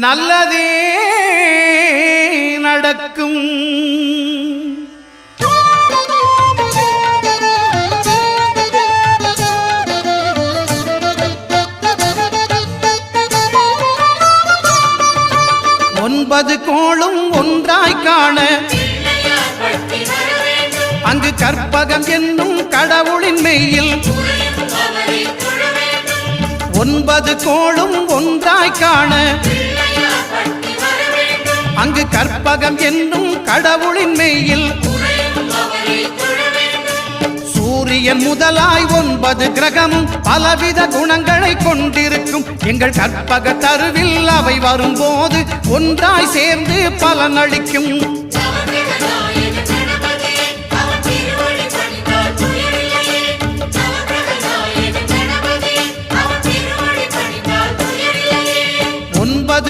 நல்லதே நடக்கும். ஒன்பது கோளும் ஒன்றாய் காண அங்கு கற்பகம் என்னும் கடவுளின் மெய்யில் ஒன்பது கோளும் ஒன்றாய் காண அங்கு கற்பகம் என்னும் கடவுளின் மெய்யில் சூரியன் முதலாய் 9 கிரகமும் பலவித குணங்களை கொண்டிருக்கும். எங்கள் கற்பக தருவில் அவை வரும்போது ஒன்றாய் சேர்ந்து பலனளிக்கும்.